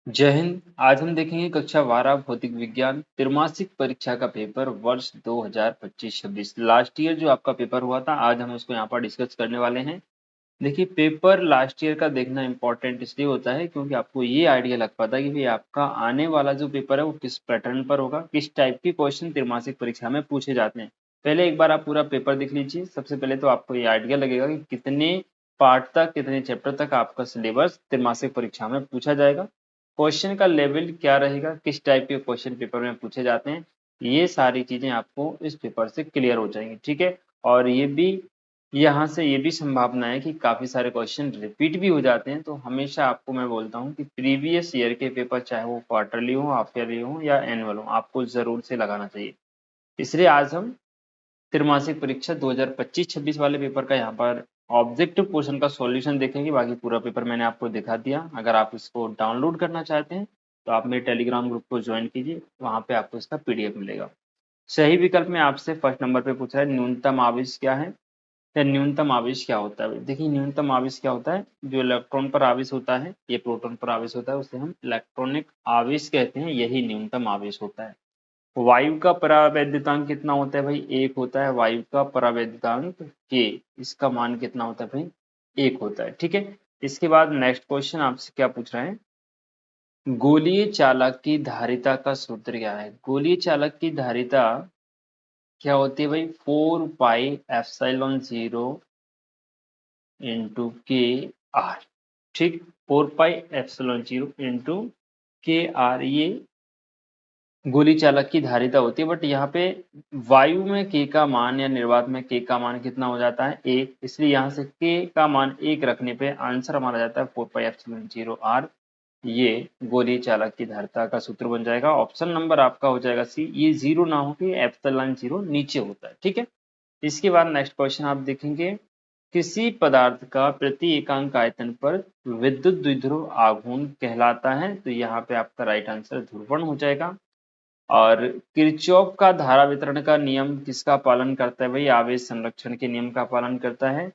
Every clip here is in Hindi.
जय हिंद। आज हम देखेंगे कक्षा 12 भौतिक विज्ञान त्रैमासिक परीक्षा का पेपर वर्ष 2025-26। लास्ट ईयर जो आपका पेपर हुआ था, आज हम उसको यहाँ पर डिस्कस करने वाले हैं। देखिए, पेपर लास्ट ईयर का देखना इंपॉर्टेंट इसलिए होता है क्योंकि आपको ये आइडिया लग पाता है कि भाई आपका आने वाला जो पेपर है वो किस पैटर्न पर होगा, किस टाइप के क्वेश्चन त्रैमासिक परीक्षा में पूछे जाते हैं। पहले एक बार आप पूरा पेपर देख लीजिए। सबसे पहले तो आपको ये आइडिया लगेगा कि कितने पार्ट तक, कितने चैप्टर तक आपका सिलेबस त्रैमासिक परीक्षा में पूछा जाएगा, क्वेश्चन का लेवल क्या रहेगा, किस टाइप के क्वेश्चन पेपर में पूछे जाते हैं। ये सारी चीजें आपको इस पेपर से क्लियर हो जाएंगी, ठीक है। और ये भी यहाँ से ये भी संभावना है कि काफी सारे क्वेश्चन रिपीट भी हो जाते हैं। तो हमेशा आपको मैं बोलता हूँ कि प्रीवियस ईयर के पेपर, चाहे वो क्वार्टरली हो, हाफ ईयरली हो या एनुअल हो, आपको जरूर से लगाना चाहिए। इसलिए आज हम त्रैमासिक परीक्षा 2025-26 वाले पेपर का यहाँ पर ऑब्जेक्टिव पोर्शन का सॉल्यूशन देखेंगे। बाकी पूरा पेपर मैंने आपको दिखा दिया। अगर आप इसको डाउनलोड करना चाहते हैं तो आप मेरे टेलीग्राम ग्रुप को ज्वाइन कीजिए, वहां पे आपको इसका पीडीएफ मिलेगा। सही विकल्प में आपसे फर्स्ट नंबर पे पूछा है न्यूनतम आवेश क्या है, या न्यूनतम आवेश क्या होता है। देखिए, न्यूनतम आवेश क्या होता है, जो इलेक्ट्रॉन पर आवेश होता है, ये प्रोटॉन पर आवेश होता है, उसे हम इलेक्ट्रॉनिक आवेश कहते हैं, यही न्यूनतम आवेश होता है। वायु का परावैद्युतांक कितना होता है भाई, एक होता है। वायु का परावैद्युतांक के, इसका मान कितना होता है भाई, एक होता है, ठीक है। इसके बाद नेक्स्ट क्वेश्चन आपसे क्या पूछ रहे हैं, गोलीय चालक की धारिता का सूत्र क्या है। गोलीय चालक की धारिता क्या होती है भाई, 4 पाई एप्सिलॉन 0 इंटू के आर, ठीक। 4 पाई एप्सिलॉन 0 इंटू के आर, ये गोली चालक की धारिता होती है। बट यहाँ पे वायु में के का मान या निर्वात में के का मान कितना हो जाता है, एक। इसलिए यहाँ से के का मान एक रखने पे आंसर हमारा जाता है 4 पाई एप्सिलॉन 0 आर। ये गोली चालक की धारिता का सूत्र बन जाएगा। ऑप्शन नंबर आपका हो जाएगा सी। ये जीरो ना हो के एप्सिलॉन 0 नीचे होता है, ठीक है। इसके बाद नेक्स्ट क्वेश्चन आप देखेंगे, किसी पदार्थ का प्रति एकांक आयतन पर विद्युत द्विध्रुव आघूर्ण कहलाता है। तो यहाँ पे आपका राइट आंसर ध्रुवण हो जाएगा। और किरचॉफ का धारा वितरण का नियम किसका पालन करता है भाई, आवेश संरक्षण के नियम का पालन करता है।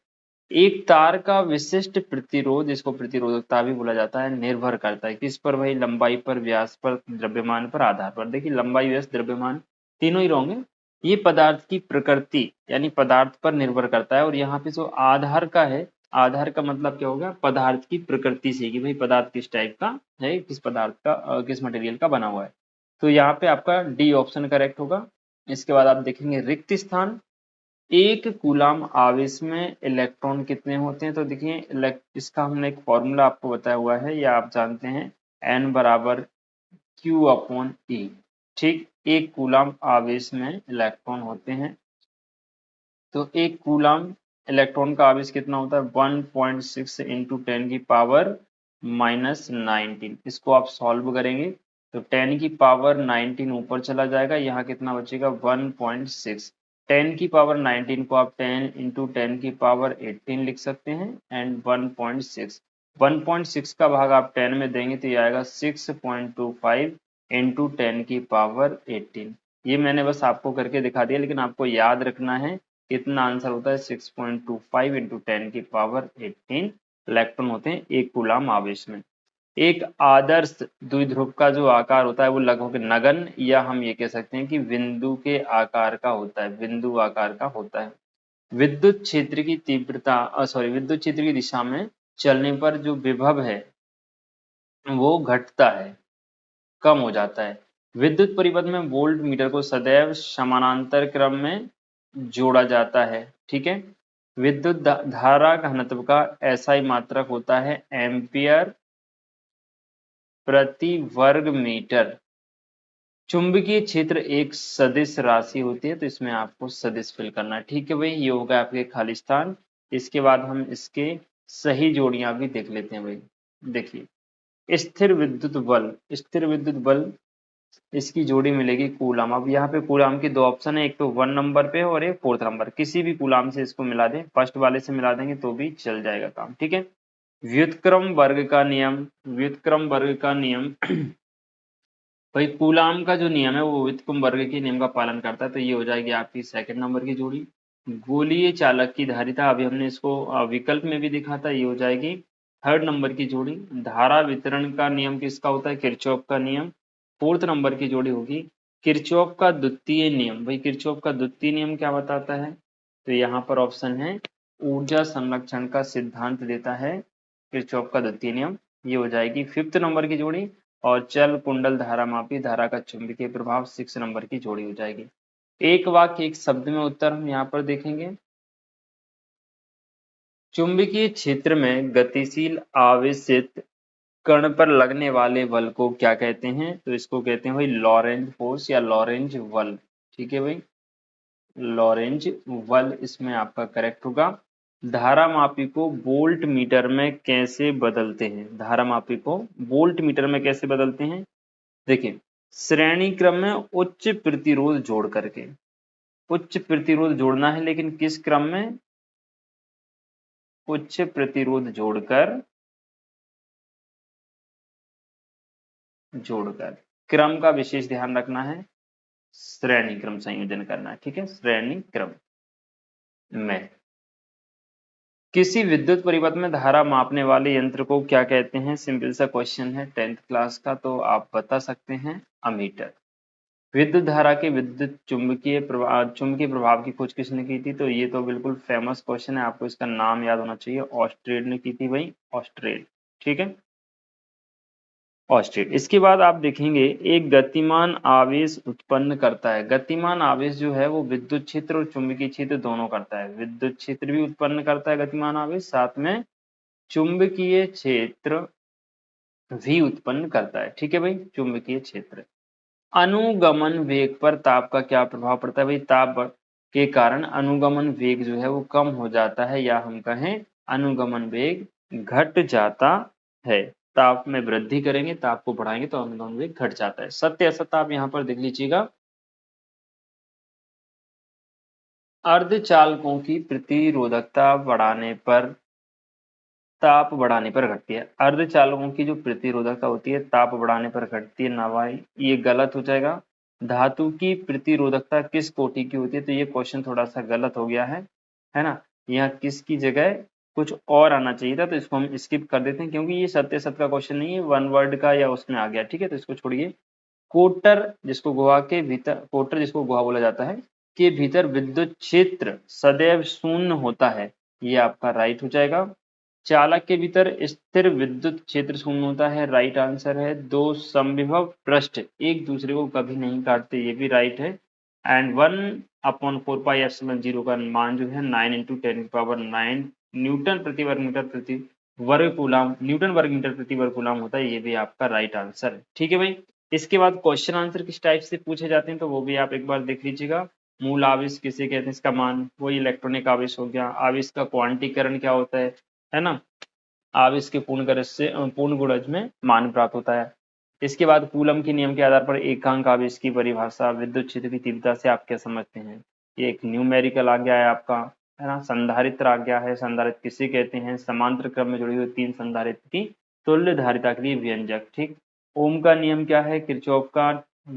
एक तार का विशिष्ट प्रतिरोध, इसको प्रतिरोधकता भी बोला जाता है, निर्भर करता है किस पर भाई, लंबाई पर, व्यास पर, द्रव्यमान पर, आधार पर। देखिए, लंबाई, व्यास, द्रव्यमान तीनों ही रॉन्ग है। ये पदार्थ की प्रकृति यानी पदार्थ पर निर्भर करता है। और यहाँ पे जो आधार का है, आधार का मतलब क्या होगा, पदार्थ की प्रकृति से, कि भाई पदार्थ किस टाइप का है, किस पदार्थ का किस मटेरियल का बना हुआ है। तो यहाँ पे आपका डी ऑप्शन करेक्ट होगा। इसके बाद आप देखेंगे रिक्त स्थान, एक कूलाम आवेश में इलेक्ट्रॉन कितने होते हैं। तो देखिए, इसका हमने एक फॉर्मूला आपको बताया हुआ है, या आप जानते हैं N बराबर Q/E, ठीक। एक कूलाम आवेश में इलेक्ट्रॉन होते हैं, तो एक कूलाम इलेक्ट्रॉन का आवेश कितना होता है, 1.6 इंटू 10⁻⁻19। इसको आप सॉल्व करेंगे तो 10⁻19 ऊपर चला जाएगा, यहाँ कितना बचेगा 1.6। 10⁻19 को आप 10 इंटू 10⁻18 लिख सकते हैं, एंड 1.6 का भाग आप 10 में देंगे तो ये आएगा 6.25 इंटू 10⁻18। ये मैंने बस आपको करके दिखा दिया, लेकिन आपको याद रखना है कितना आंसर होता है, 6.25 इंटू 10⁻18 इलेक्ट्रॉन होते हैं एक कूलाम आवेश में। एक आदर्श द्विध्रुव का जो आकार होता है वो लगभग नगण्य, या हम ये कह सकते हैं कि बिंदु के आकार का होता है, बिंदु आकार का होता है। विद्युत क्षेत्र की तीव्रता विद्युत क्षेत्र की दिशा में चलने पर जो विभव है वो घटता है, कम हो जाता है। विद्युत परिपथ में वोल्ट मीटर को सदैव समानांतर क्रम में जोड़ा जाता है, ठीक है। विद्युत धारा घनत्व का एसआई मात्रक होता है एम्पियर प्रति वर्ग मीटर। चुंबकीय क्षेत्र एक सदिश राशि होती है, तो इसमें आपको सदिश फिल करना है, ठीक है भाई। ये होगा आपके खालिस्तान। इसके बाद हम इसके सही जोड़ियां भी देख लेते हैं भाई। देखिए, स्थिर विद्युत बल, इसकी जोड़ी मिलेगी कूलाम। अब यहाँ पे कूलाम की दो ऑप्शन है, एक तो 1 नंबर पे और एक 4th नंबर। किसी भी कूलाम से इसको मिला दें, फर्स्ट वाले से मिला देंगे तो भी चल जाएगा काम, ठीक है। व्युत्क्रम वर्ग का नियम, व्युत्क्रम वर्ग का नियम भाई कूलाम का जो नियम है वो व्युत्क्रम वर्ग के नियम का पालन करता है, तो ये हो जाएगी आपकी 2nd नंबर की जोड़ी। गोलीय चालक की धारिता, अभी हमने इसको विकल्प में भी दिखा था, ये हो जाएगी थर्ड नंबर की जोड़ी धारा वितरण का नियम किसका होता है, किरचॉफ का नियम। फोर्थ नंबर की जोड़ी होगी किरचॉफ का द्वितीय नियम। भाई किरचॉफ का द्वितीय नियम क्या बताता है, तो यहाँ पर ऑप्शन है ऊर्जा संरक्षण का सिद्धांत देता है किरचॉफ का द्वितीय नियम, ये हो जाएगी फिफ्थ नंबर की जोड़ी। और चल कुंडल धारा मापी धारा का चुंबकीय प्रभाव सिक्स नंबर की जोड़ी हो जाएगी। एक वाक्य एक शब्द में उत्तर हम यहाँ पर देखेंगे। चुंबकीय क्षेत्र में गतिशील आवेशित कण पर लगने वाले बल को क्या कहते हैं, तो इसको कहते हैं भाई लॉरेंज फोर्स या लॉरेंज बल। ठीक है भाई, लॉरेंज बल इसमें आपका करेक्ट होगा। धारा मापी को वोल्ट मीटर में कैसे बदलते हैं, धारा मापी को वोल्ट मीटर में कैसे बदलते हैं, देखिए श्रेणी क्रम में उच्च प्रतिरोध जोड़ करके, उच्च प्रतिरोध जोड़ना है लेकिन किस क्रम में, उच्च प्रतिरोध जोड़कर क्रम का विशेष ध्यान रखना है, श्रेणी क्रम संयोजन करना है। ठीक है, श्रेणी क्रम में किसी विद्युत परिपथ में धारा मापने वाले यंत्र को क्या कहते हैं, सिंपल सा क्वेश्चन है 10th क्लास का, तो आप बता सकते हैं अमीटर। विद्युत धारा के विद्युत चुंबकीय प्रभाव की खोज किसने की थी, तो ये तो बिल्कुल फेमस क्वेश्चन है, आपको इसका नाम याद होना चाहिए, ऑस्ट्रेड ने की थी भाई, ऑस्ट्रेड। ठीक है, ऑस्ट्रेड। इसके बाद आप देखेंगे एक गतिमान आवेश उत्पन्न करता है। गतिमान आवेश जो है वो विद्युत क्षेत्र और चुंबकीय क्षेत्र दोनों करता है। विद्युत क्षेत्र भी उत्पन्न करता है गतिमान आवेश, साथ में चुंबकीय क्षेत्र भी उत्पन्न करता है। ठीक है भाई, चुंबकीय क्षेत्र। अनुगमन वेग पर ताप का क्या प्रभाव पड़ता है, भाई ताप के कारण अनुगमन वेग जो है वो कम हो जाता है, या हम कहें अनुगमन वेग घट जाता है। ताप में वृद्धि करेंगे, ताप को बढ़ाएंगे तो अनुगमन वेग घट जाता है। सत्य असत्य आप यहाँ पर देख लीजिएगा। अर्धचालकों की प्रतिरोधकता बढ़ाने पर ताप बढ़ाने पर घटती है। अर्धचालकों की जो प्रतिरोधकता होती है ताप बढ़ाने पर घटती है ना भाई, ये गलत हो जाएगा। धातु की प्रतिरोधकता किस कोटि की होती है, तो ये क्वेश्चन थोड़ा सा गलत हो गया है ना। यहाँ किस की जगह कुछ और आना चाहिए था, तो इसको हम स्किप कर देते हैं क्योंकि ये सत्य सत्य का क्वेश्चन नहीं है, वन वर्ड का या उसमें आ गया। ठीक है, तो इसको छोड़िए। कोटर जिसको गुहा के भीतर, कोटर जिसको गुहा बोला जाता है, के भीतर विद्युत क्षेत्र सदैव शून्य होता है, ये आपका राइट हो जाएगा। चालक के भीतर स्थिर विद्युत क्षेत्र शून्य होता है, राइट आंसर है। दो समविभव पृष्ठ एक दूसरे को कभी नहीं काटते, ये भी राइट है। एंड 1/4πε0 का मान जो है 9 × 10⁹ न्यूटन प्रति वर्ग मीटर प्रति वर्ग कूलाम, न्यूटन वर्ग मीटर प्रति वर्ग कूलाम होता है, ये भी आपका राइट आंसर है। ठीक है भाई, इसके बाद क्वेश्चन आंसर किस टाइप से पूछे जाते हैं, तो वो भी आप एक बार देख लीजिएगा। मूल आवेश किसे कहते हैं, इसका मान वही इलेक्ट्रॉनिक आवेश हो गया। आवेश का क्वांटीकरण क्या होता है ना, आवेश के पूर्ण गरज से पूर्ण गुणज में मान प्राप्त होता है। इसके बाद कूलम के नियम के आधार पर एकांक आवेश की परिभाषा, विद्युत क्षेत्र की तीव्रता से आप क्या समझते हैं, ये एक न्यूमेरिकल आ गया है आपका, है ना। संधारित्र आ गया है, संधारित्र किसे कहते हैं, समांतर क्रम में जुड़ी हुई तीन संधारित्र की तुल्य धारिता के लिए व्यंजक। ठीक, ओम का नियम क्या है, किरचॉफ का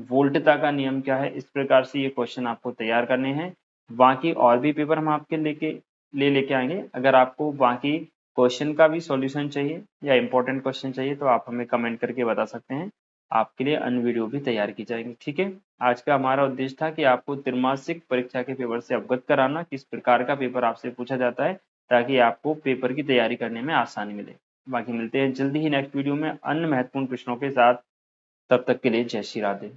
वोल्टता का नियम क्या है, इस प्रकार से ये क्वेश्चन आपको तैयार करने हैं। बाकी और भी पेपर हम आपके लेके आएंगे। अगर आपको बाकी क्वेश्चन का भी सॉल्यूशन चाहिए या इंपॉर्टेंट क्वेश्चन चाहिए तो आप हमें कमेंट करके बता सकते हैं, आपके लिए अन्य वीडियो भी तैयार की जाएगी। ठीक है, आज का हमारा उद्देश्य था कि आपको त्रैमासिक परीक्षा के पेपर से अवगत कराना, किस प्रकार का पेपर आपसे पूछा जाता है, ताकि आपको पेपर की तैयारी करने में आसानी मिले। बाकी मिलते हैं जल्दी ही नेक्स्ट वीडियो में अन्य महत्वपूर्ण प्रश्नों के साथ, तब तक के लिए जय श्री राधे।